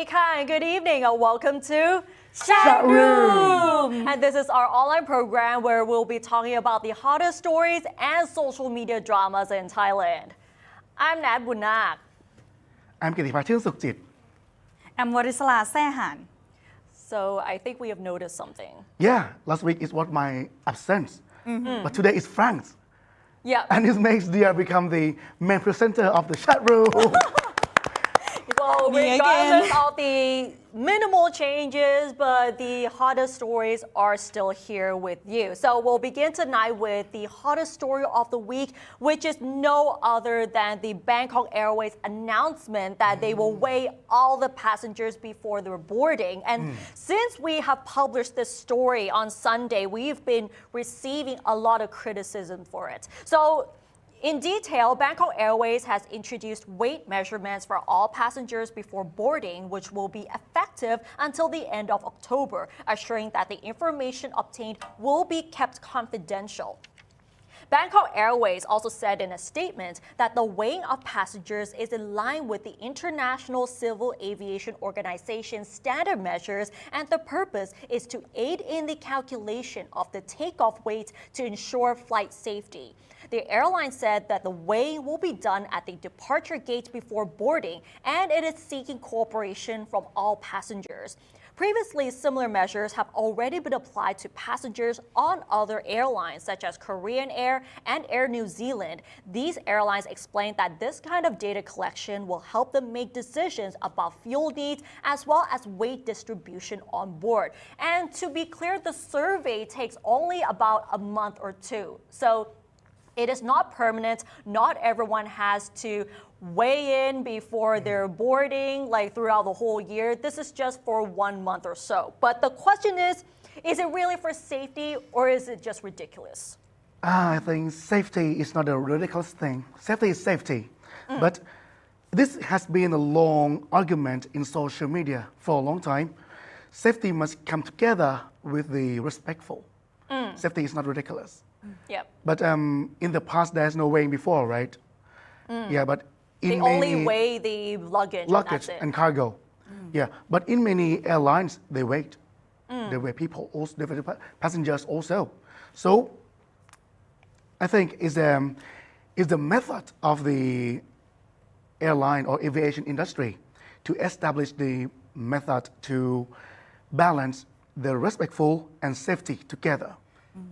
ดีค่ะ and good evening and welcome to Chatroom. And this is our online program where we'll be talking about the hottest stories and social media dramas in Thailand. I'm Nat Bunak. I'm กิติพัฒน์ชื่นสุขจิต แอมวริศราแซ่หัน So I think we have noticed something. Yeah, last week it was my absence, but today is Frank's, Yeah. and it makes Dia become the main presenter of the chat room. Well, Me regardless again. of the minimal changes, but the hottest stories are still here with you. So we'll begin tonight with the hottest story of the week, which is no other than the Bangkok Airways announcement that they will weigh all the passengers before they're boarding. And since we have published this story on Sunday, we've been receiving a lot of criticism for it. So in detail, Bangkok Airways has introduced weight measurements for all passengers before boarding, which will be effective until the end of October, assuring that the information obtained will be kept confidential. Bangkok Airways also said in a statement that the weighing of passengers is in line with the International Civil Aviation Organization's standard measures, and the purpose is to aid in the calculation of the takeoff weight to ensure flight safety. The airline said that the weighing will be done at the departure gate before boarding, and it is seeking cooperation from all passengers. Previously, similar measures have already been applied to passengers on other airlines, such as Korean Air and Air New Zealand. These airlines explained that this kind of data collection will help them make decisions about fuel needs as well as weight distribution on board. And to be clear, the survey takes only about a month or two. So it is not permanent. Not everyone has to weigh in before they're boarding, like throughout the whole year. This is just for 1 month or so. But the question is it really for safety or is it just ridiculous? I think safety is not a ridiculous thing. Safety is safety. But this has been a long argument in social media for a long time. Safety must come together with the respectful. Safety is not ridiculous. Yep. But in the past, there's no weighing before, right? Yeah, but in They only weigh the luggage, and luggage that's it. and cargo. Yeah, but in many airlines, they wait. They weigh people, also, they weigh passengers also. So I think is the method of the airline or aviation industry to establish the method to balance the respectful and safety together.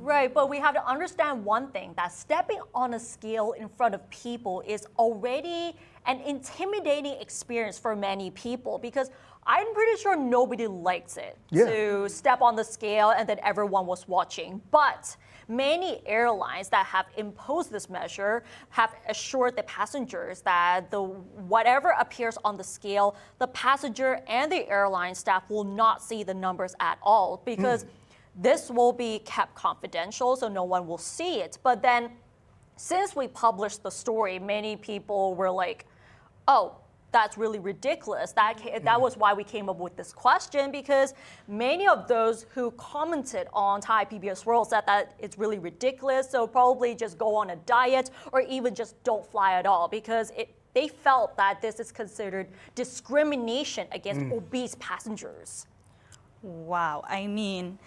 Right, but we have to understand one thing, that stepping on a scale in front of people is already an intimidating experience for many people because I'm pretty sure nobody likes it to step on the scale and then everyone was watching. But many airlines that have imposed this measure have assured the passengers that whatever appears on the scale, the passenger and the airline staff will not see the numbers at all because this will be kept confidential, so no one will see it. But then, since we published the story, many people were like, oh, that's really ridiculous. That was why we came up with this question, because many of those who commented on Thai PBS World said that it's really ridiculous, so probably just go on a diet or even just don't fly at all, because they felt that this is considered discrimination against obese passengers. Wow, I mean,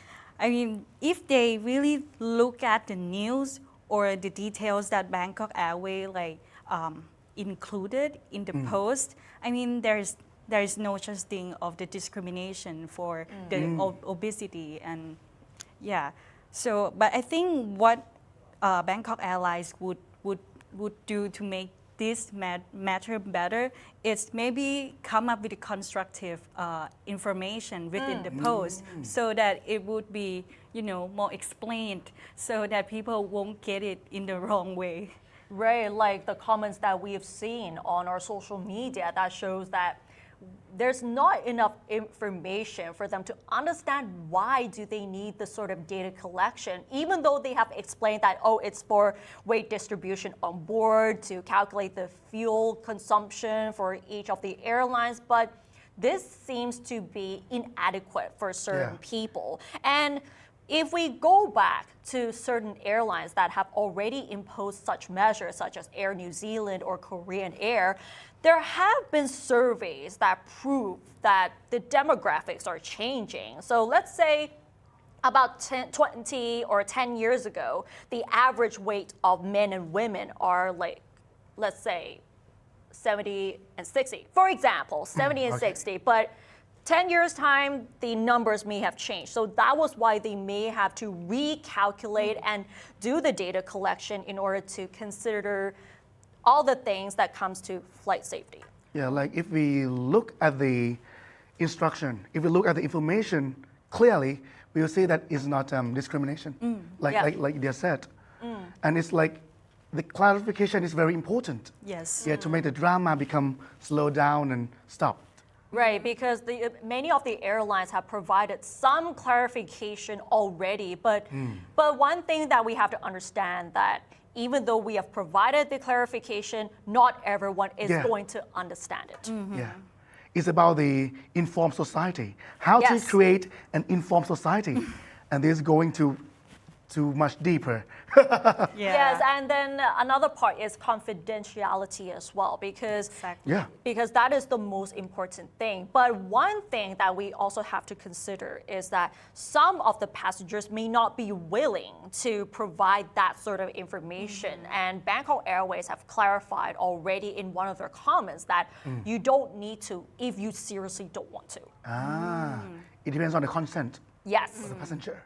if they really look at the news or the details that Bangkok Airways included in the post, I mean, there's no such thing of the discrimination for the obesity and yeah. So, but I think what Bangkok Airlines would do to make this matter better is maybe come up with a constructive information within the post so that it would be, more explained so that people won't get it in the wrong way. Right, like the comments that we have seen on our social media that shows that there's not enough information for them to understand why do they need this sort of data collection, even though they have explained that, oh, it's for weight distribution on board to calculate the fuel consumption for each of the airlines. But this seems to be inadequate for certain people. And if we go back to certain airlines that have already imposed such measures, such as Air New Zealand or Korean Air, there have been surveys that prove that the demographics are changing. So let's say about 20 or 10 years ago, the average weight of men and women are like, let's say, 70 and 60. For example, 70 and 60. But 10 years' time, the numbers may have changed. So that was why they may have to recalculate and do the data collection in order to consider all the things that comes to flight safety. Yeah, like if we look at the instruction, if we look at the information clearly, we will see that it's not discrimination, like they said. And it's like the clarification is very important. Yes. Yeah, to make the drama become slow down and stop. Right, because many of the airlines have provided some clarification already, but one thing that we have to understand that even though we have provided the clarification, not everyone is going to understand it. Yeah. It's about the informed society. How to create an informed society. And this is going to much deeper. Yes, and then another part is confidentiality as well, because that is the most important thing. But one thing that we also have to consider is that some of the passengers may not be willing to provide that sort of information. And Bangkok Airways have clarified already in one of their comments that you don't need to if you seriously don't want to. It depends on the consent of the passenger.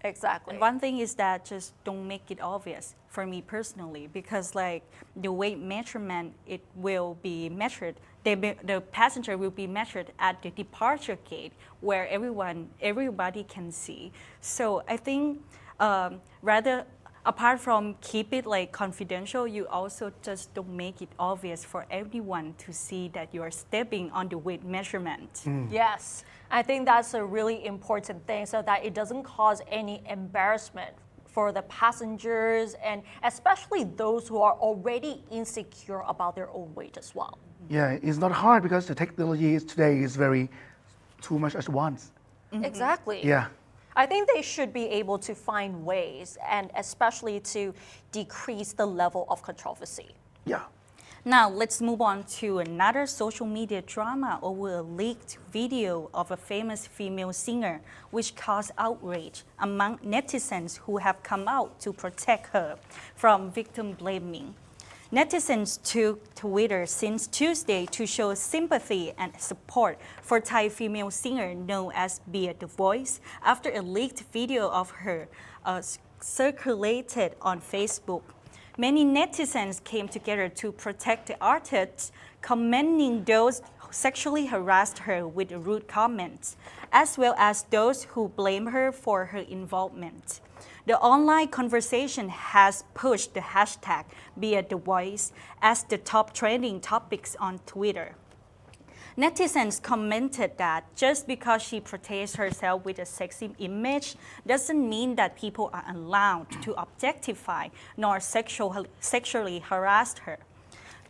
Exactly. And one thing is that just don't make it obvious for me personally, because like the weight measurement, it will be measured. The passenger will be measured at the departure gate where everybody can see. So I think rather apart from keep it like confidential, you also just don't make it obvious for everyone to see that you are stepping on the weight measurement. Yes. I think that's a really important thing so that it doesn't cause any embarrassment for the passengers and especially those who are already insecure about their own weight as well. Yeah, it's not hard because the technology today is very too much at once. Exactly. Yeah. I think they should be able to find ways and especially to decrease the level of controversy. Yeah. Now, let's move on to another social media drama over a leaked video of a famous female singer, which caused outrage among netizens who have come out to protect her from victim blaming. Netizens took Twitter since Tuesday to show sympathy and support for Thai female singer known as Be The Voice after a leaked video of her circulated on Facebook. Many netizens came together to protect the artist, commending those who sexually harassed her with rude comments, as well as those who blame her for her involvement. The online conversation has pushed the hashtag #BeATheVoice as the top trending topics on Twitter. Netizens commented that just because she portrays herself with a sexy image doesn't mean that people are allowed to objectify nor sexually harass her.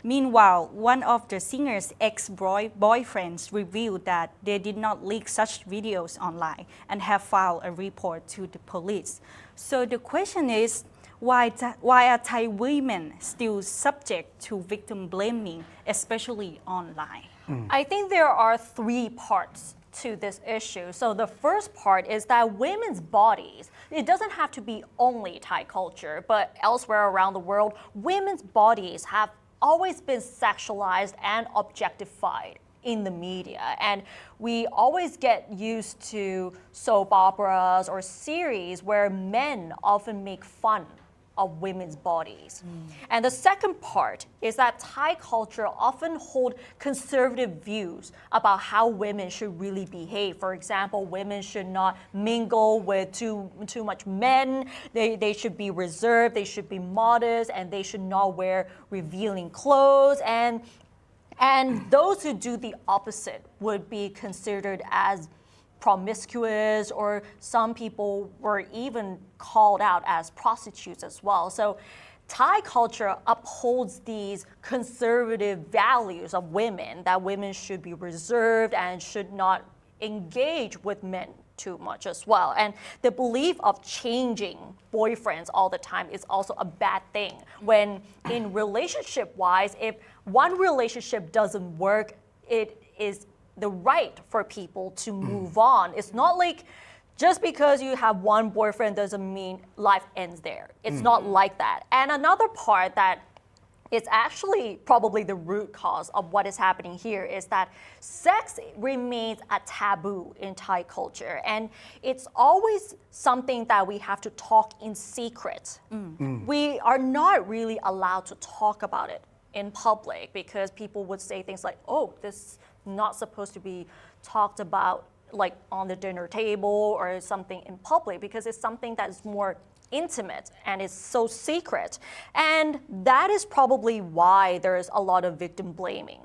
Meanwhile, one of the singer's ex-boyfriends revealed that they did not leak such videos online and have filed a report to the police. So the question is, why are Thai women still subject to victim blaming, especially online? I think there are three parts to this issue. So the first part is that women's bodies, it doesn't have to be only Thai culture, but elsewhere around the world, women's bodies have always been sexualized and objectified in the media. And we always get used to soap operas or series where men often make fun of women's bodies. And the second part is that Thai culture often hold conservative views about how women should really behave. For example, women should not mingle with too much men. They should be reserved, they should be modest, and they should not wear revealing clothes. And those who do the opposite would be considered as promiscuous, or some people were even called out as prostitutes as well. So Thai culture upholds these conservative values of women, that women should be reserved and should not engage with men too much as well. And the belief of changing boyfriends all the time is also a bad thing. When in relationship wise, if one relationship doesn't work, it is the right for people to move on. It's not like just because you have one boyfriend doesn't mean life ends there. It's not like that. And another part that it's actually probably the root cause of what is happening here is that sex remains a taboo in Thai culture. And it's always something that we have to talk in secret. We are not really allowed to talk about it in public because people would say things like, oh, this is not supposed to be talked about like on the dinner table or something in public because it's something that is more intimate and it's so secret. And that is probably why there is a lot of victim blaming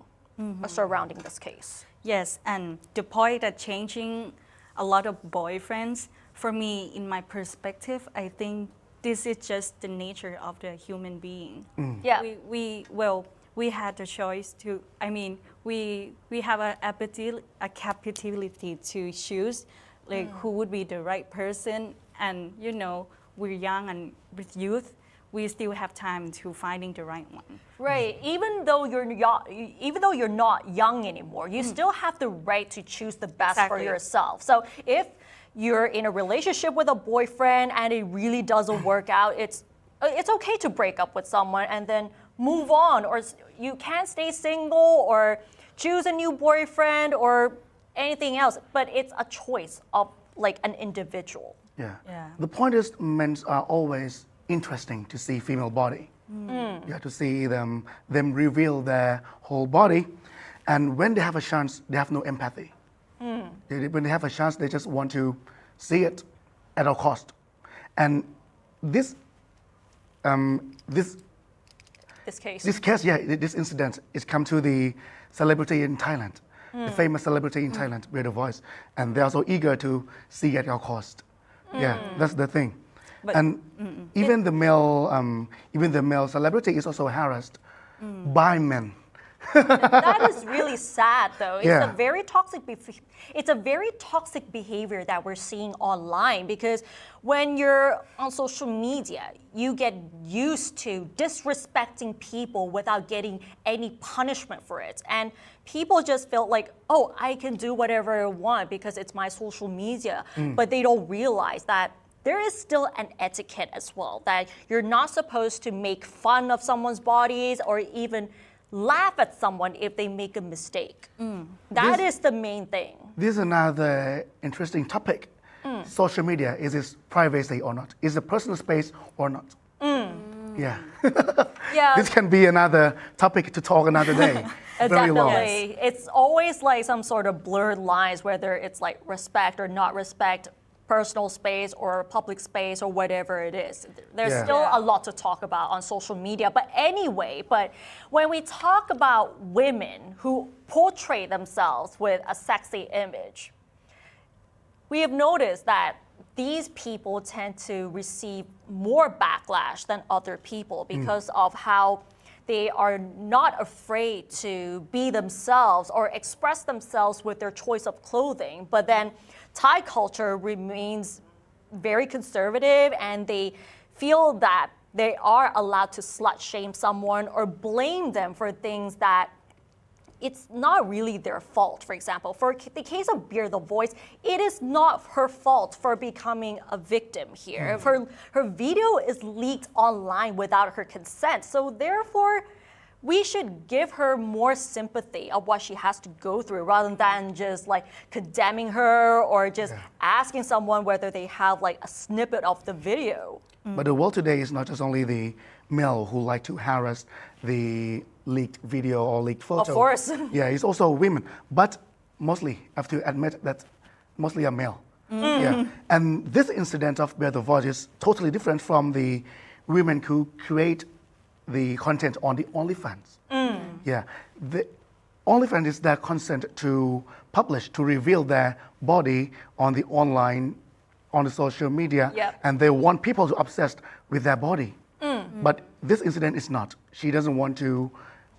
surrounding this case. Yes, and the point that changing a lot of boyfriends, for me, in my perspective, I think this is just the nature of the human being. Yeah. We had the choice to, we have a capability to choose like who would be the right person. And we're young and with youth, we still have time to finding the right one. Right. Even though you're not young anymore, you still have the right to choose the best for Exactly. yourself. So if you're in a relationship with a boyfriend and it really doesn't work out, it's okay to break up with someone and then move on, or you can stay single or choose a new boyfriend or anything else, but it's a choice of like an individual. Yeah. Yeah. The point is, men are always interesting to see female body. Yeah, to see them reveal their whole body, and when they have a chance, they have no empathy. When they have a chance, they just want to see it at all cost. And this incident is come to the celebrity in Thailand, the famous celebrity in Thailand, with a voice, and they're so eager to see at all cost. Yeah, that's the thing. But- And even the male celebrity is also harassed by men. That is really sad, though. It's Yeah. a very toxic behavior that we're seeing online because when you're on social media, you get used to disrespecting people without getting any punishment for it, and people just feel like, oh, I can do whatever I want because it's my social media, but they don't realize that there is still an etiquette as well, that you're not supposed to make fun of someone's bodies or even laugh at someone if they make a mistake. That is the main thing. This is another interesting topic. Social media, is it privacy or not? Is it personal space or not? Yeah. Yeah. This can be another topic to talk another day. Very long. Definitely. It's always like some sort of blurred lines, whether it's like respect or not respect, personal space or public space or whatever it is. There's Yeah. still a lot to talk about on social media. But anyway, when we talk about women who portray themselves with a sexy image, we have noticed that these people tend to receive more backlash than other people because of how they are not afraid to be themselves or express themselves with their choice of clothing. But then Thai culture remains very conservative and they feel that they are allowed to slut shame someone or blame them for things that it's not really their fault. For example, for the case of Beer the Voice, it is not her fault for becoming a victim here. Her video is leaked online without her consent. So therefore, we should give her more sympathy of what she has to go through rather than just like condemning her or just asking someone whether they have like a snippet of the video. But the world today is not just only the male who like to harass the leaked video or leaked photo. Of course. Yeah, it's also women, but mostly, I have to admit that mostly a male. Yeah. And this incident of Bear the Voice is totally different from the women who create the content on the OnlyFans. Yeah, the OnlyFans is their consent to publish, to reveal their body on the online, on the social media, Yep. and they want people to obsessed with their body. But this incident is not. She doesn't want to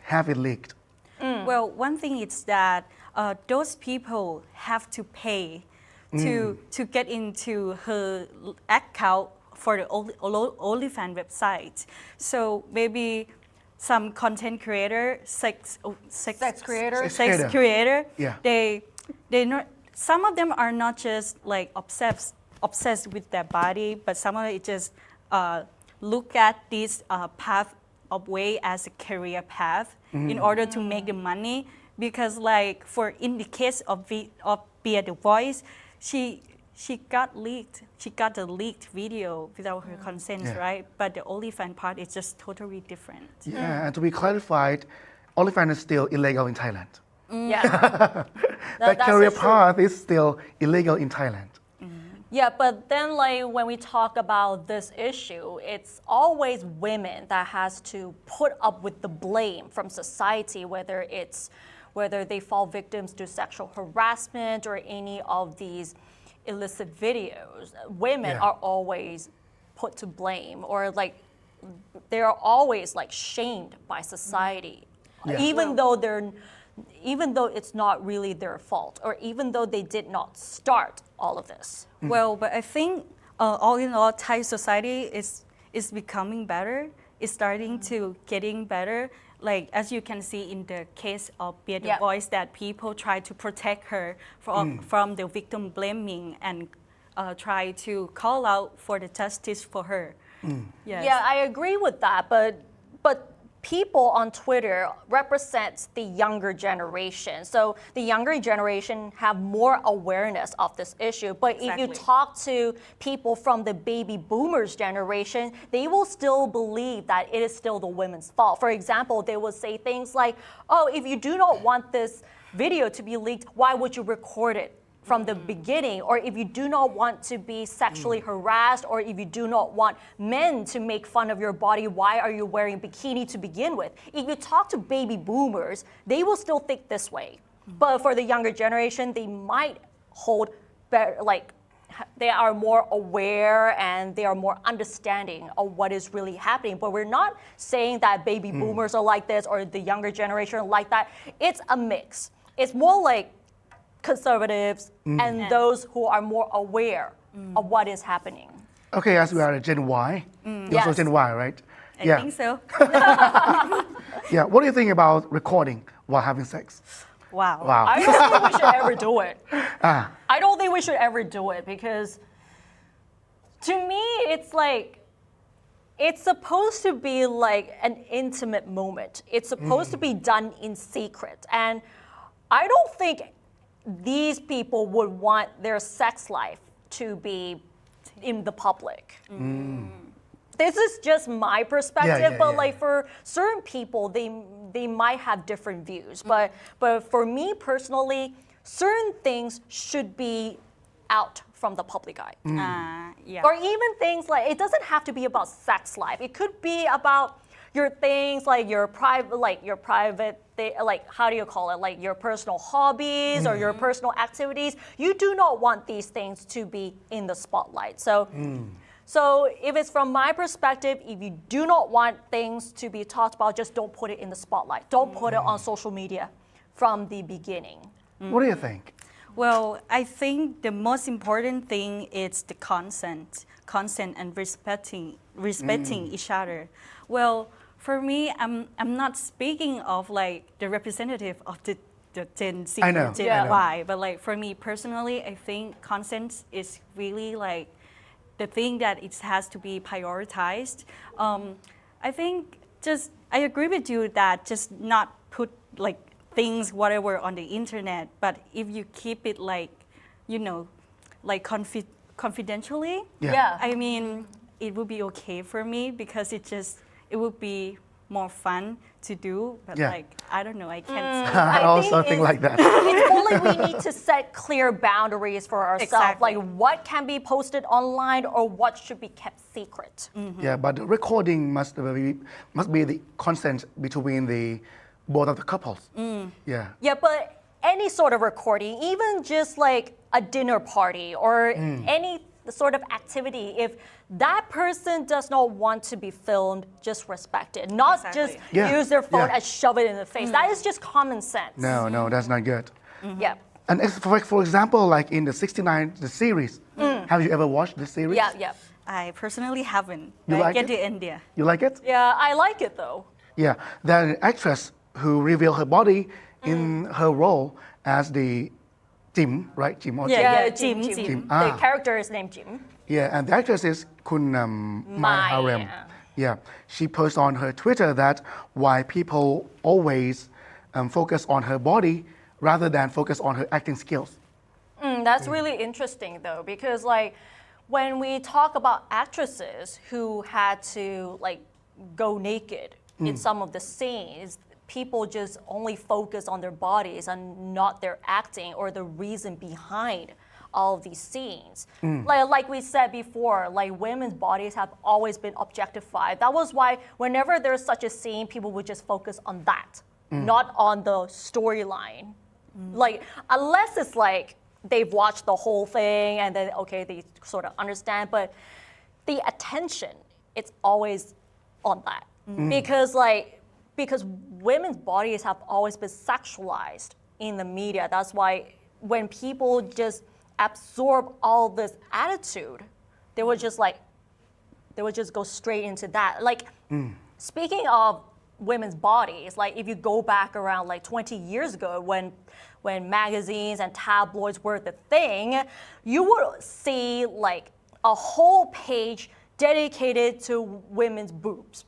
have it leaked. Well, one thing is that those people have to pay to get into her account for the OnlyFans website. So maybe some content creator, sex creator? sex creator, Yeah. they not, some of them are not just like obsessed with their body, but some of it just look at this path of way as a career path in order to make the money. Because like in the case of Be The Voice, she got leaked. She got the leaked video without her consent, Yeah. right? But the OnlyFans part is just totally different. Yeah, and to be clarified, OnlyFans is still illegal in Thailand. Yeah. That that's career so true. path is still illegal in Thailand. Yeah, but then like when we talk about this issue, it's always women that has to put up with the blame from society, whether they fall victims to sexual harassment or any of these illicit videos. Women Yeah. are always put to blame, or like they are always like shamed by society, Yeah. even though it's not really their fault, or even though they did not start all of this. Well, but I think all in all, Thai society is becoming better. It's starting to getting better. Like as you can see in the case of Be The Yeah. Voice, that people try to protect her from the victim blaming and try to call out for the justice for her. Yes. Yeah, I agree with that, but people on Twitter represent the younger generation. So the younger generation have more awareness of this issue. But if you Exactly. talk to people from the baby boomers generation, they will still believe that it is still the women's fault. For example, they will say things like, oh, if you do not want this video to be leaked, why would you record it from the beginning? Or if you do not want to be sexually harassed, or if you do not want men to make fun of your body, why are you wearing bikini to begin with? If you talk to baby boomers, they will still think this way. But for the younger generation, they might hold better, like they are more aware and they are more understanding of what is really happening. But we're not saying that baby boomers are like this or the younger generation are like that. It's a mix. It's more like conservatives and those who are more aware of what is happening. Okay, as we are a Gen Y, you're also Yes. Gen Y, right? I think so. Yeah. What do you think about recording while having sex? Wow. Wow. I don't think we should ever do it. Ah. I don't think we should ever do it because to me, it's like, it's supposed to be like an intimate moment. It's supposed to be done in secret. And I don't think these people would want their sex life to be in the public. This is just my perspective, yeah, but yeah. like for certain people, they might have different views. But for me personally, certain things should be out from the public eye. Yeah. Or even things like, it doesn't have to be about sex life. It could be about your things like your private, like how do you call it? Like your personal hobbies or your personal activities. You do not want these things to be in the spotlight. So if it's from my perspective, if you do not want things to be talked about, just don't put it in the spotlight. Don't put it on social media from the beginning. What do you think? Well, I think the most important thing is the consent and respecting each other. Well, for me, I'm not speaking of like the representative of the Gen Z I know, or Gen Yeah. Y, but like for me personally, I think consent is really like the thing that it has to be prioritized. I think I agree with you that just not put like things whatever on the internet, but if you keep it like, like confidentially, Yeah. I mean, it would be okay for me because it would be more fun to do, but Yeah. like, I don't know, I can't say. I I also think think it's- like that. It's only we need to set clear boundaries for ourselves, Exactly. like what can be posted online or what should be kept secret. Yeah, but the recording must be the consent between the both of the couples. Yeah. Yeah, but any sort of recording, even just like a dinner party or any sort of activity, if that person does not want to be filmed, just respect it. Not just Yeah, use their phone yeah. and shove it in the face. That is just common sense. No, that's not good. Yeah. And for example, like in the 69, the series, have you ever watched the series? Yeah, yeah. I personally haven't. You I like get it? the India. You like it? Yeah, I like it though. Yeah, there's an actress who revealed her body in her role as the Jim, right? Jim or Jim? Yeah, Jim. Jim. Ah. The character is named Jim. Yeah, and the actress is Kun Mai Harem. Yeah, she posted on her Twitter that why people always focus on her body rather than focus on her acting skills. That's really interesting though, because like when we talk about actresses who had to like go naked in some of the scenes, people just only focus on their bodies and not their acting or the reason behind all of these scenes. Like we said before, like women's bodies have always been objectified. That was why whenever there's such a scene, people would just focus on that, not on the storyline. Like unless it's like they've watched the whole thing and then okay, they sort of understand, but the attention, it's always on that. Because women's bodies have always been sexualized in the media. That's why when people just absorb all this attitude, they would just go straight into that. Like speaking of women's bodies, like if you go back around like 20 years ago when magazines and tabloids were the thing, you would see like a whole page dedicated to women's boobs.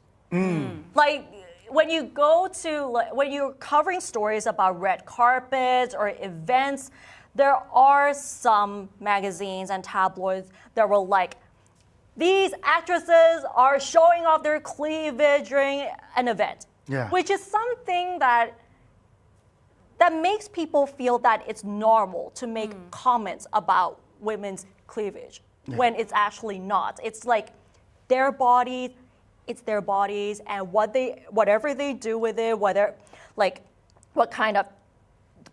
Like when you go to when you're covering stories about red carpets or events, there are some magazines and tabloids that were like, these actresses are showing off their cleavage during an event, which is something that makes people feel that it's normal to make comments about women's cleavage when it's actually not. It's like their bodies, it's their bodies, and whatever they do with it, whether like what kind of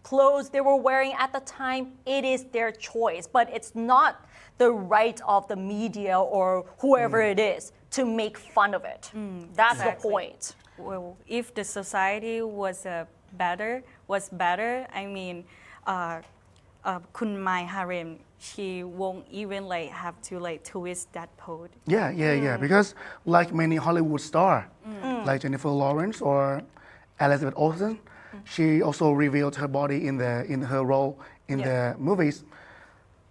clothes they were wearing at the time, it is their choice, but it's not the right of the media or whoever it is to make fun of it. That's the point. Well, if the society was better, I mean, Kun Mai Harem, she won't even like have to like twist that pose. Yeah. Because like many Hollywood stars, like Jennifer Lawrence or Elizabeth Olsen, she also revealed her body in her role in the movies,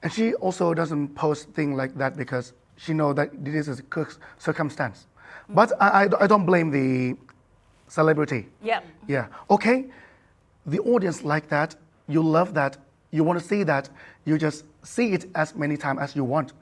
and she also doesn't post things like that because she knows that this is a circumstance. But I don't blame the celebrity. Yeah. Okay. The audience like that. You love that. You want to see that. You just see it as many times as you want.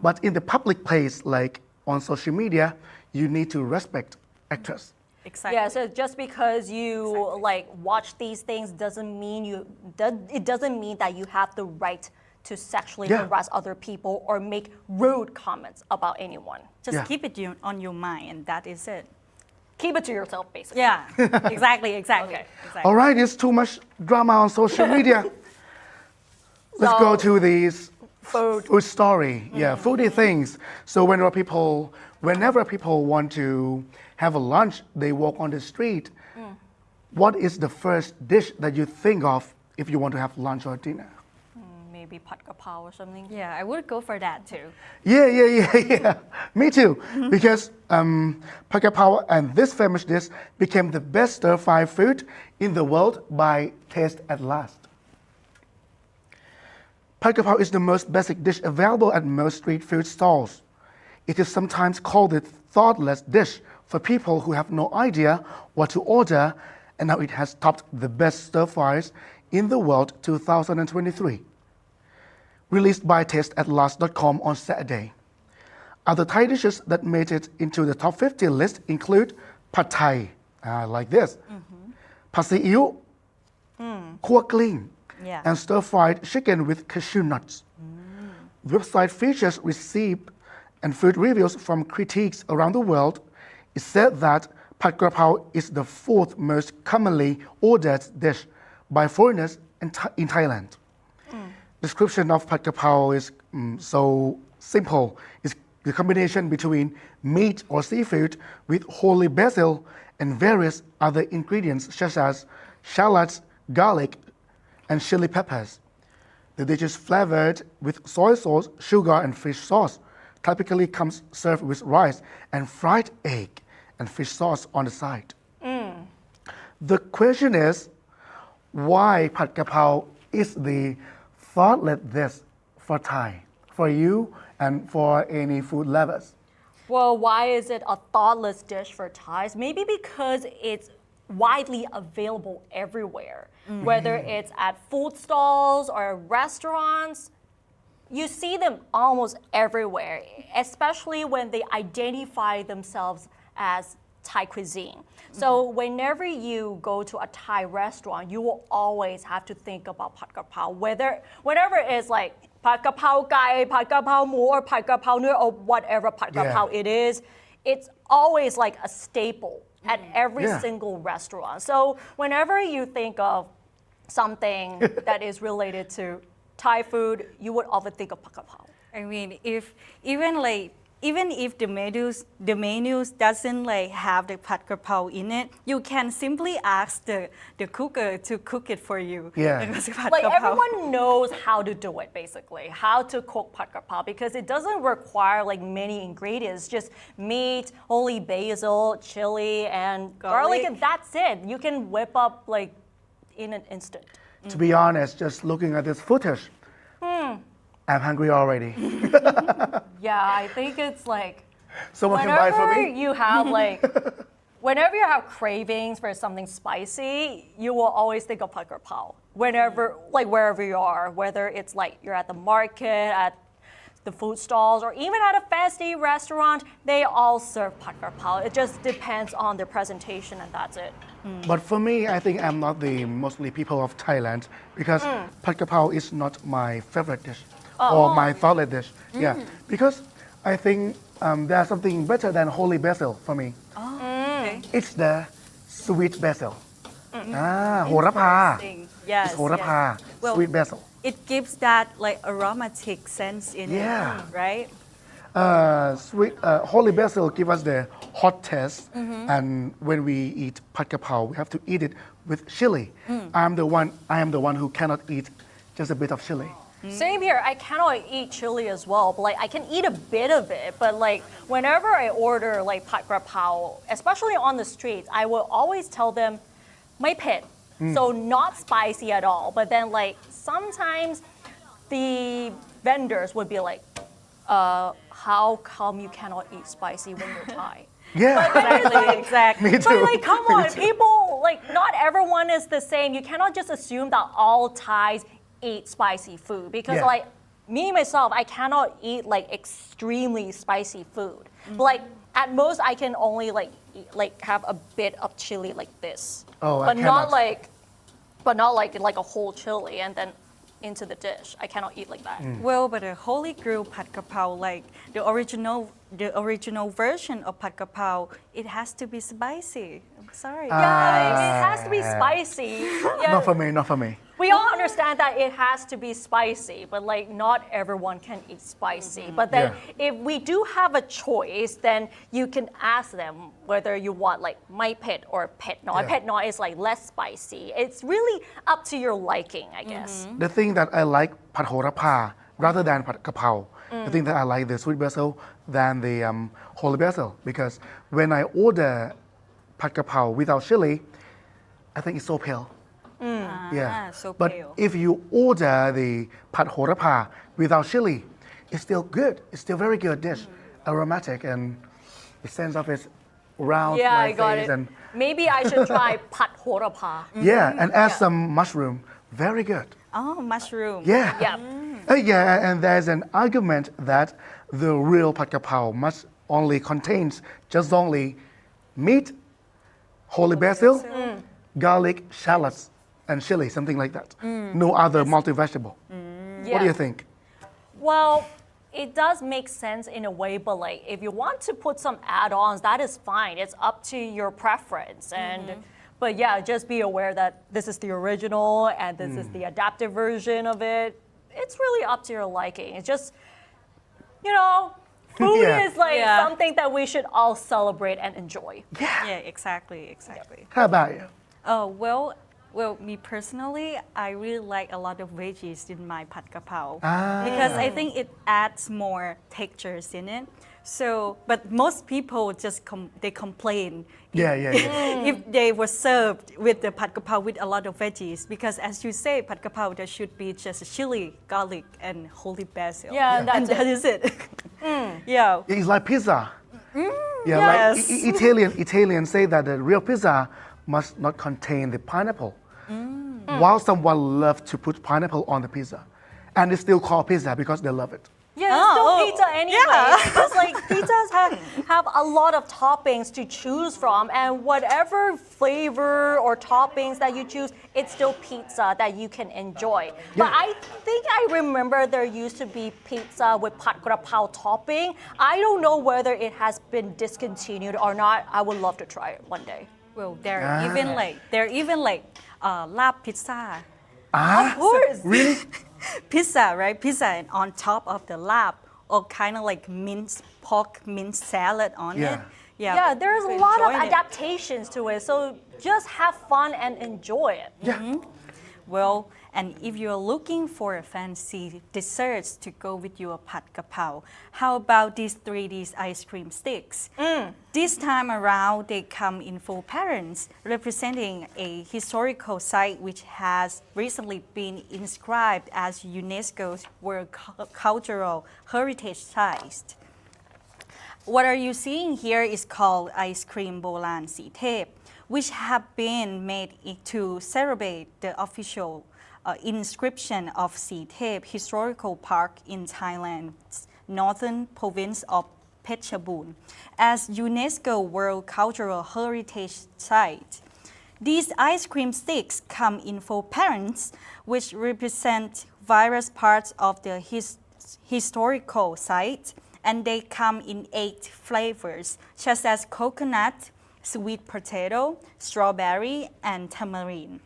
But in the public place, like on social media, you need to respect actors. Exactly. Yeah, so just because you like watch these things doesn't mean that you have the right to sexually harass other people or make rude comments about anyone. Just keep it on your mind, and that is it. Keep it to yourself, basically. Yeah, exactly. Okay. All right, it's too much drama on social media. Let's go to these food story. Yeah, foodie things. So whenever people want to have a lunch, they walk on the street. What is the first dish that you think of if you want to have lunch or dinner? Maybe Pad Kraphao or something. Yeah, I would go for that too. Yeah. Me too. Because Pad Kraphao and this famous dish became the best stir-fry food in the world by Taste at Last. Pad Kraphao is the most basic dish available at most street food stalls. It is sometimes called the thoughtless dish for people who have no idea what to order, and now it has topped the best stir-fries in the world 2023. Released by tasteatlast.com on Saturday. Other Thai dishes that made it into the top 50 list include Pad Thai, like this, Pad See Ew, Kua Kling, and stir-fried chicken with cashew nuts. Website features received and food reviews from critics around the world. It said that Pad Kraphao is the fourth most commonly ordered dish by foreigners in Thailand. Description of Pad Kraphao is so simple. It's the combination between meat or seafood with holy basil and various other ingredients such as shallots, garlic, and chili peppers. The dish is flavored with soy sauce, sugar, and fish sauce. Typically comes served with rice and fried egg and fish sauce on the side. The question is, why Pad Kraphao is the thoughtless dish for Thai, for you and for any food lovers? Well, why is it a thoughtless dish for Thais? Maybe because it's widely available everywhere, whether it's at food stalls or restaurants. You see them almost everywhere, especially when they identify themselves as Thai cuisine. So whenever you go to a Thai restaurant, you will always have to think about Pad Kraphao. Whenever it's like Pad Kraphao gai, Pad Kraphao mu, or Pad Kraphao nu, or whatever Pad Kraphao it is, it's always like a staple at every single restaurant. So whenever you think of something that is related to Thai food, you would often think of Pad Kraphao. I mean, if even if the menus doesn't like have the Pad Kraphao in it, you can simply ask the cooker to cook it for you. Yeah. Because Pad Like Kraphao- everyone knows how to do it basically, how to cook Pad Kraphao, because it doesn't require like many ingredients, just meat, only basil, chili, and garlic, and that's it. You can whip up like in an instant. To be honest, just looking at this footage, I'm hungry already. Yeah, I think it's like Someone can buy it for whenever me? you have like whenever you have cravings for something spicy, you will always think of Pad Kraphao. Wherever you are, whether it's like you're at the market, at the food stalls, or even at a fancy restaurant, they all serve Pad Kraphao. It just depends on their presentation, and that's it. But for me, I think I'm not the mostly people of Thailand because Pad Kraphao is not my favorite dish or my thoughtless dish. Yeah, because I think there's something better than holy basil for me. Okay. It's the sweet basil.โหระพา Interesting. Yes. It's โหระพา Well, sweet basil. It gives that like aromatic sense in Yeah. it, right? Holy basil give us the hot taste, and when we eat Pad Kraphao, we have to eat it with chili. I am the one who cannot eat just a bit of chili. Same here. I cannot eat chili as well, but like I can eat a bit of it. But like whenever I order like Pad Kraphao, especially on the streets, I will always tell them, "My pet," so not spicy at all. But then like sometimes the vendors would be like, "How come you cannot eat spicy when you're Thai?" Yeah, Exactly. me too. But like, come Me on, too. people, like, not everyone is the same. You cannot just assume that all Thais eat spicy food because, Yeah. like, me myself, I cannot eat like extremely spicy food. But, like, at most, I can only have a bit of chili like this. Oh, I but not cannot. like a whole chili and then into the dish. I cannot eat like that. Well, but the holy grail Pad Kraphao, like the original version of Pad Kraphao, it has to be spicy. I'm sorry. Yeah, it has to be spicy. Yeah. Not for me, not for me. We all understand that it has to be spicy, but like not everyone can eat spicy. But then if we do have a choice, then you can ask them whether you want like my pet or pet no. Yeah. Pet no is like less spicy. It's really up to your liking, I guess. The thing that I like Pad โหระพา rather than Pad Kraphao, the thing that I like the sweet basil than the holy basil, because when I order Pad Kraphao without chili, I think it's so pale. Yeah. So But pale. if you order the Pad โหระพา without chili, it's still good. It's still very good dish, aromatic, and the sense of it round Yeah, my I got face it. and Maybe I should try Pad Horapa. yeah, and add some mushroom. Very good. Oh, mushroom. Yeah. Yep. Yeah, and there's an argument that the real Pad Kraphao must only contains just only meat, holy basil, garlic, shallots, and chili, something like that. No other multi-vegetable. What do you think? Well, it does make sense in a way, but like if you want to put some add-ons, that is fine. It's up to your preference. And but yeah, just be aware that this is the original and this is the adapted version of it. It's really up to your liking. It's just, food Yeah. is like Yeah. something that we should all celebrate and enjoy. Yeah, exactly. How about you? Oh, well, Well, me personally, I really like a lot of veggies in my pad Kraphao Ah. because I think it adds more textures in it. So, but most people just they complain if they were served with the pad Kraphao with a lot of veggies because, as you say, pad Kraphao there should be just chili, garlic, and holy basil. Yeah, and that's that is it. Yeah. It's like pizza. Yeah, Yes. like Italians say that the real pizza must not contain the pineapple. While someone loves to put pineapple on the pizza, and it's still called pizza because they love it. Yeah, it's still Oh, pizza anyway. yeah. Because like pizzas have a lot of toppings to choose from, and whatever flavor or toppings that you choose, it's still pizza that you can enjoy. But I think I remember there used to be pizza with pad Kraphao topping. I don't know whether it has been discontinued or not. I would love to try it one day. Well, they're even like lab pizza. Ah, Of course. really? Pizza, right? Pizza and on top of the lab, or kind of like pork minced salad on Yeah. it. Yeah, there's a lot of enjoying it. adaptations to it. So just have fun and enjoy it. Yeah. Well, and if you're looking for a fancy desserts to go with your pad Kraphao, how about these 3D ice cream sticks? This time around, they come in full patterns, representing a historical site which has recently been inscribed as UNESCO's World Cultural Heritage Site. What are you seeing here is called ice cream bolan si thep, which have been made to celebrate the official inscription of Si Thep Historical Park in Thailand's northern province of Phetchabun as UNESCO World Cultural Heritage Site. These ice cream sticks come in 4 patterns, which represent various parts of the historical site, and they come in 8 flavors, such as coconut, sweet potato, strawberry, and tamarind.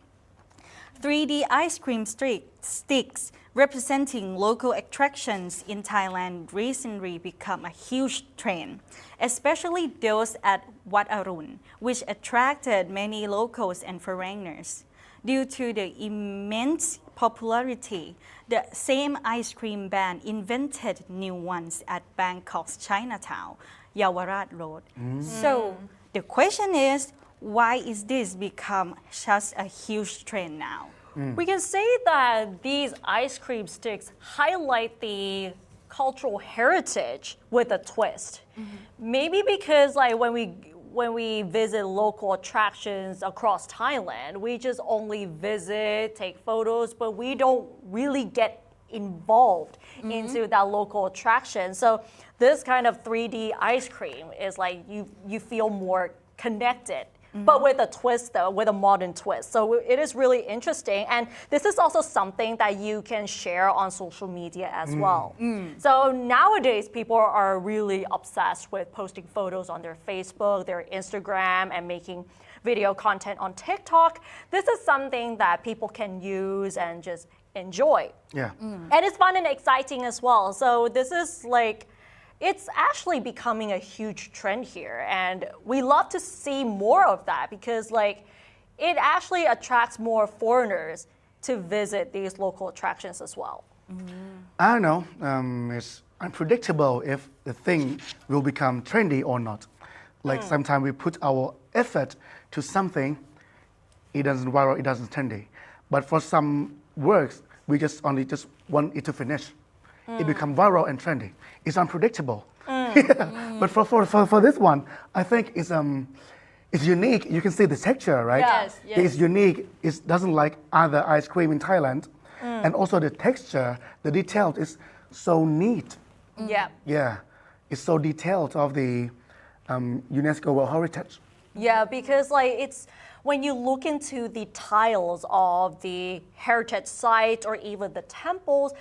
3D ice cream sticks representing local attractions in Thailand recently become a huge trend, especially those at Wat Arun, which attracted many locals and foreigners. Due to the immense popularity, the same ice cream brand invented new ones at Bangkok's Chinatown, Yawarat Road. So the question is, why is this become such a huge trend now? We can say that these ice cream sticks highlight the cultural heritage with a twist. Maybe because like when we visit local attractions across Thailand, we just only visit, take photos, but we don't really get involved into that local attraction. So this kind of 3D ice cream is like you feel more connected. But with a twist though, with a modern twist. So it is really interesting. And this is also something that you can share on social media as well. So nowadays, people are really obsessed with posting photos on their Facebook, their Instagram, and making video content on TikTok. This is something that people can use and just enjoy. Yeah. And it's fun and exciting as well. So this is like, it's actually becoming a huge trend here, and we love to see more of that because like it actually attracts more foreigners to visit these local attractions as well. I don't know. It's unpredictable if the thing will become trendy or not. Like sometimes we put our effort to something, it doesn't viral, it doesn't trendy. But for some works, we just want it to finish. It become viral and trendy. It's unpredictable. But for this one, I think it's unique. You can see the texture, right? Yes, yes. It's unique. It doesn't like other ice cream in Thailand. And also the texture, the details is so neat. Yeah. Yeah, it's so detailed of the UNESCO World Heritage. Yeah, because like it's when you look into the tiles of the heritage sites or even the temples,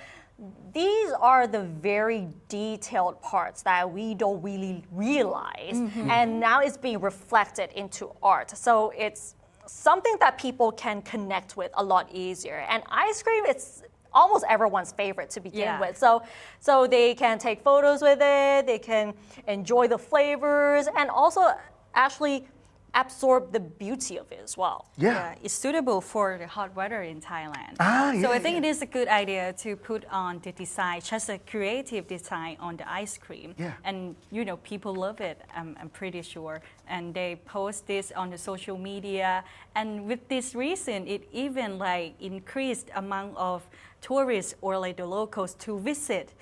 these are the very detailed parts that we don't really realize. And now it's being reflected into art. So it's something that people can connect with a lot easier. And ice cream, it's almost everyone's favorite to begin with. So they can take photos with it, they can enjoy the flavors, and also actually absorb the beauty of it as well. Yeah. It's suitable for the hot weather in Thailand. Ah, So yeah, I think yeah. it is a good idea to put on the design, just a creative design on the ice cream. Yeah. And people love it, I'm pretty sure. And they post this on the social media. And with this reason, it even like increased among of tourists or like the locals to visit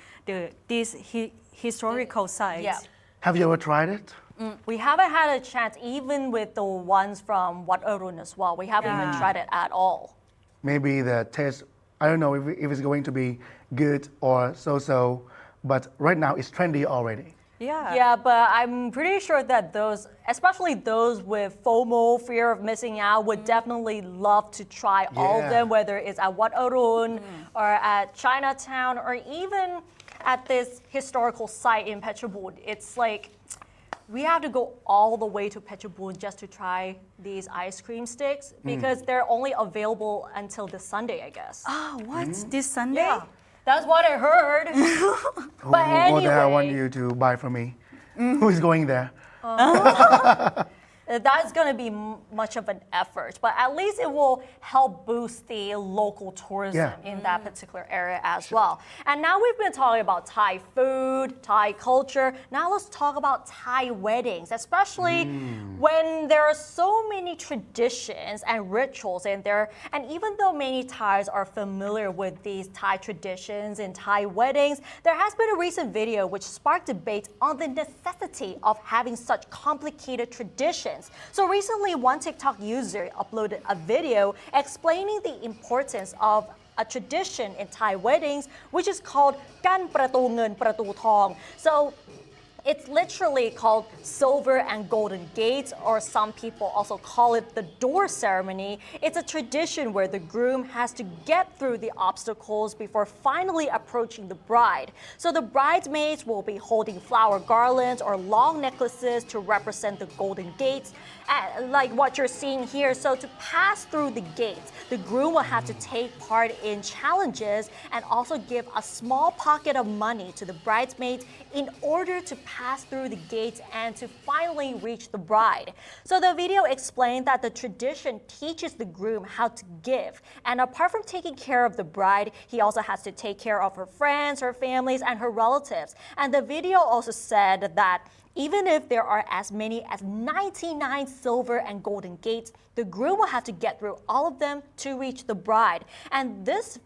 these historical sites. Yeah. Have you ever tried it? We haven't had a chance, even with the ones from Wat Arun as well. We haven't even Yeah. tried it at all. Maybe the taste, I don't know if it's going to be good or so, but right now it's trendy already. Yeah, but I'm pretty sure that those, especially those with FOMO, fear of missing out, would definitely love to try all of Yeah. them, whether it's at Wat Arun or at Chinatown or even at this historical site in Phetchabun. It's like we have to go all the way to Phetchabun just to try these ice cream sticks because they're only available until this Sunday, I guess. Oh, what's this Sunday? Yeah, that's what I heard. But Who there I want anyway. you to buy from me? Who is going there? That's going to be much of an effort, but at least it will help boost the local tourism Yeah. in that particular area as well. And now we've been talking about Thai food, Thai culture. Now let's talk about Thai weddings, especially when there are so many traditions and rituals in there. And even though many Thais are familiar with these Thai traditions and Thai weddings, there has been a recent video which sparked debate on the necessity of having such complicated traditions. So recently, one TikTok user uploaded a video explaining the importance of a tradition in Thai weddings, which is called Gan Pratu Ngeun Pratu Thong. So it's literally called silver and golden gates, or some people also call it the door ceremony. It's a tradition where the groom has to get through the obstacles before finally approaching the bride. So the bridesmaids will be holding flower garlands or long necklaces to represent the golden gates, like what you're seeing here. So to pass through the gates, the groom will have to take part in challenges and also give a small pocket of money to the bridesmaids in order to pass through the gates and to finally reach the bride. So the video explained that the tradition teaches the groom how to give. And apart from taking care of the bride, he also has to take care of her friends, her families, and her relatives. And the video also said that even if there are as many as 99 silver and golden gates, the groom will have to get through all of them to reach the bride. And this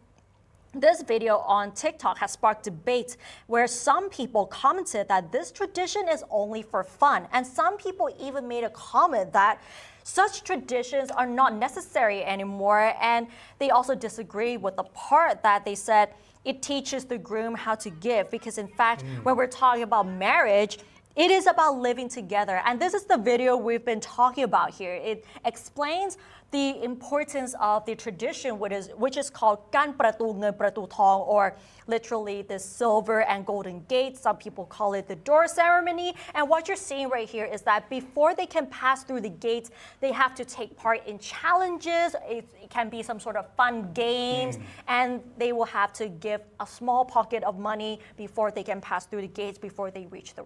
video on TikTok has sparked debate where some people commented that this tradition is only for fun. And some people even made a comment that such traditions are not necessary anymore. And they also disagree with the part that they said it teaches the groom how to give. Because in fact, when we're talking about marriage, it is about living together. And this is the video we've been talking about here. It explains the importance of the tradition, which is called Gan Pratu Ngeun Pratu Thong, or literally the silver and golden gate. Some people call it the door ceremony. And what you're seeing right here is that before they can pass through the gates, they have to take part in challenges. It can be some sort of fun games, and they will have to give a small pocket of money before they can pass through the gates, before they reach the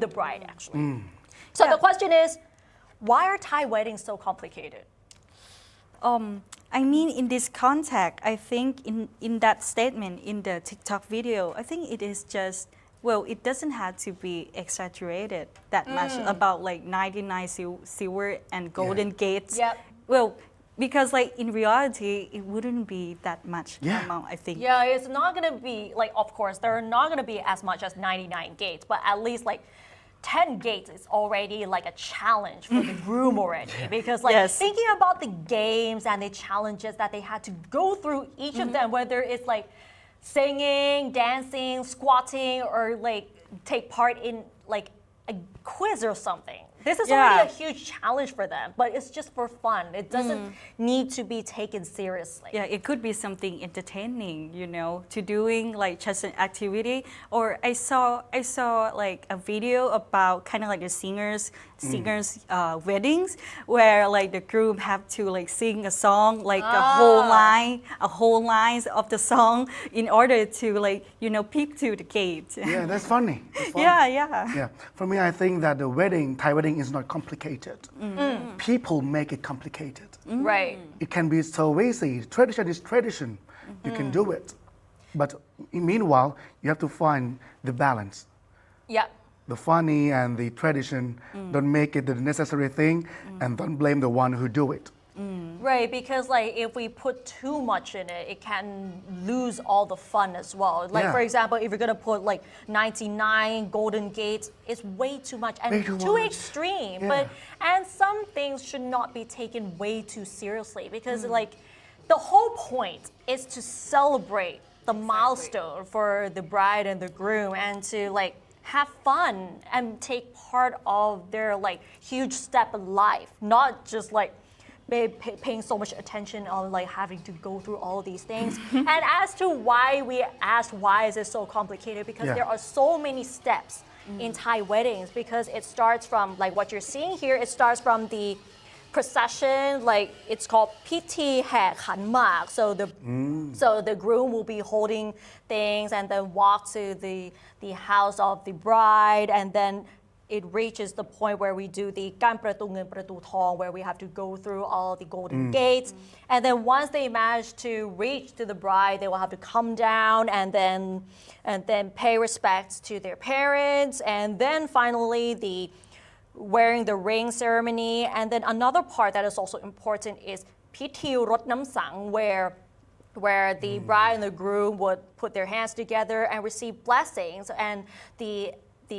bride actually. So the question is, why are Thai weddings so complicated? I mean, in this context, I think in that statement in the TikTok video, I think it is just, well, it doesn't have to be exaggerated that much about like 99 silver and golden gates. Yep. Well, because like in reality, it wouldn't be that much amount, I think. Yeah, it's not gonna be like, of course, there are not gonna be as much as 99 gates, but at least like 10 gates is already like a challenge for the groom already, because like thinking about the games and the challenges that they had to go through each of them, whether it's like singing, dancing, squatting, or like take part in like a quiz or something. This is already a huge challenge for them, but it's just for fun. It doesn't need to be taken seriously. Yeah, it could be something entertaining, you know, to doing like just an activity. Or I saw like a video about kind of like the singers weddings, where like the groom have to like sing a song, like a whole lines of the song in order to like, you know, peek to the gate. Yeah, that's funny. That's fun. Yeah. Yeah, for me, I think that the Thai wedding wedding is not complicated. People make it complicated. Right. It can be so easy. Tradition is tradition. You can do it. But meanwhile, you have to find the balance. Yeah. The funny and the tradition, don't make it the necessary thing, and don't blame the one who do it. Right, because like if we put too much in it, it can lose all the fun as well. Like Yeah. for example, if you're gonna put like 99 golden gates, it's way too much and Way too too much. extreme. Yeah. But and some things should not be taken way too seriously because like the whole point is to celebrate the milestone for the bride and the groom and to like have fun and take part of their like huge step in life, not just like paying so much attention on like having to go through all these things. And as to why we asked why is it so complicated, because Yeah. there are so many steps in Thai weddings, because it starts from like what you're seeing here, it starts from the procession, like it's called Piti Hae Khan Mak. So the groom will be holding things and then walk to the house of the bride, and then it reaches the point where we do the Gan Pratu Ngeun Pratu Thong, where we have to go through all the golden gates. And then once they manage to reach to the bride, they will have to come down and then pay respects to their parents. And then finally the wearing the ring ceremony. And then another part that is also important is Piti Rot Nam Sang, where the bride and the groom would put their hands together and receive blessings. And the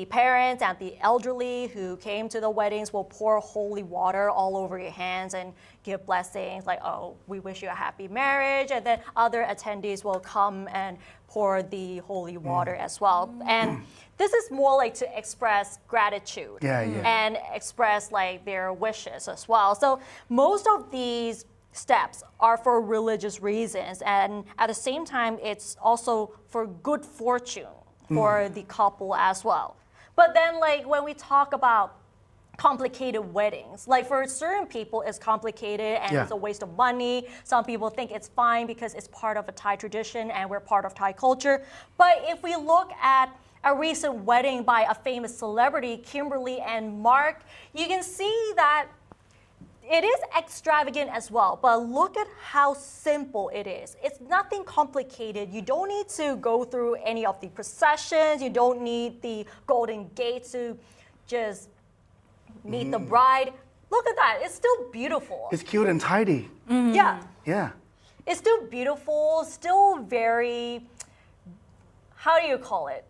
parents and the elderly who came to the weddings will pour holy water all over your hands and give blessings like, oh, we wish you a happy marriage. And then other attendees will come and pour the holy water as well. And this is more like to express gratitude and express like their wishes as well. So most of these steps are for religious reasons. And at the same time, it's also for good fortune for the couple as well. But then like when we talk about complicated weddings, like for certain people it's complicated and it's a waste of money. Some people think it's fine because it's part of a Thai tradition and we're part of Thai culture. But if we look at a recent wedding by a famous celebrity, Kimberly and Mark, you can see that it is extravagant as well, but look at how simple it is. It's nothing complicated. You don't need to go through any of the processions. You don't need the golden gate to just meet the bride. Look at that. It's still beautiful. It's cute and tidy. Yeah. Yeah. It's still beautiful, still very, how do you call it?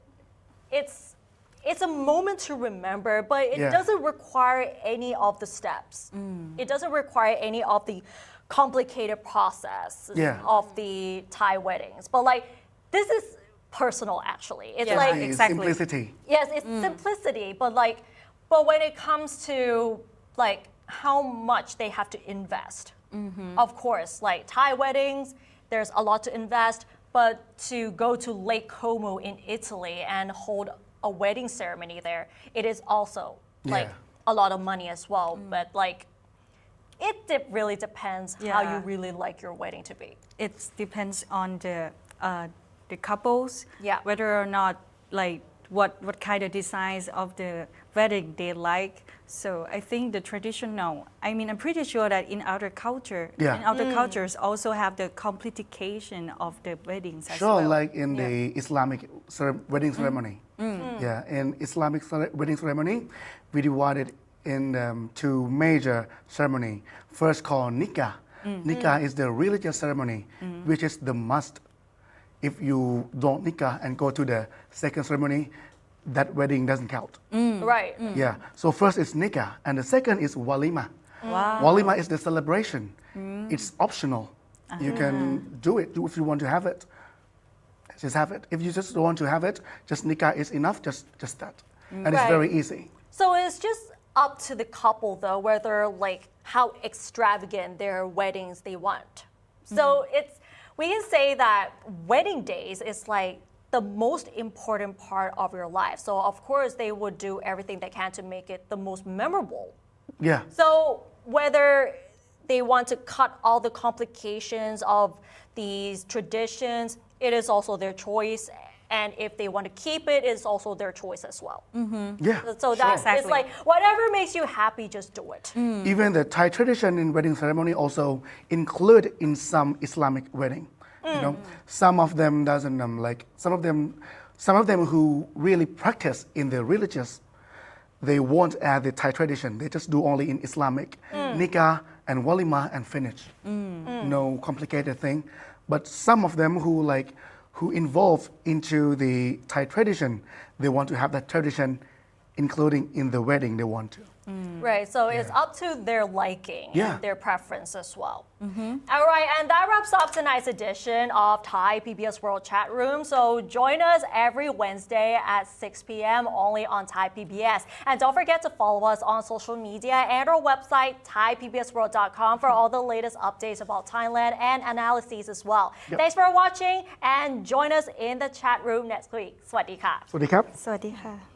It's a moment to remember, but it doesn't require any of the steps. It doesn't require any of the complicated process of the Thai weddings. But like, this is personal actually. It's like, Simplicity. yes, it's simplicity, but when it comes to like how much they have to invest, of course, like Thai weddings, there's a lot to invest, but to go to Lake Como in Italy and hold a wedding ceremony there, it is also like a lot of money as well. But like, it really depends how you really like your wedding to be. It depends on the couples, Yeah. whether or not like what kind of designs of the wedding they like. So I think the traditional, I mean, I'm pretty sure that in other cultures also have the complication of the weddings as well. Sure, like in the Islamic wedding ceremony. Yeah, in Islamic wedding ceremony, we divided in two major ceremony. First called nikah. Nikah is the religious ceremony, which is the must. If you don't nikah and go to the second ceremony, that wedding doesn't count. Right. Yeah. So first is nikah, and the second is walima. Wow. Walima is the celebration. It's optional. You can do it if you want to have it. Just have it. If you just don't want to have it, just nikah is enough. Just that, and it's very easy. So it's just up to the couple though, whether like how extravagant their weddings they want. So we can say that wedding days is like the most important part of your life. So of course they would do everything they can to make it the most memorable. Yeah. So whether they want to cut all the complications of these traditions, it is also their choice. and if they want to keep it, it's also their choice as well. Yeah. So that's it's Exactly. like whatever makes you happy, just do it. Even the Thai tradition in wedding ceremony also include in some Islamic wedding. You know, some of them doesn't like some of them who really practice in the religious, they won't add the Thai tradition. They just do only in Islamic nikah and walima and finish. No complicated thing. But some of them who involve into the Thai tradition, they want to have that tradition, including in the wedding they want to. Right, so it's up to their liking Yeah. and their preference as well. All right, and that wraps up tonight's edition of Thai PBS World Chat Room. So join us every Wednesday at 6 p.m. only on Thai PBS. And don't forget to follow us on social media and our website, thaipbsworld.com, for all the latest updates about Thailand and analyses as well. Yep. Thanks for watching and join us in the chat room next week. สวัสดีค่ะ สวัสดีครับ สวัสดีค่ะ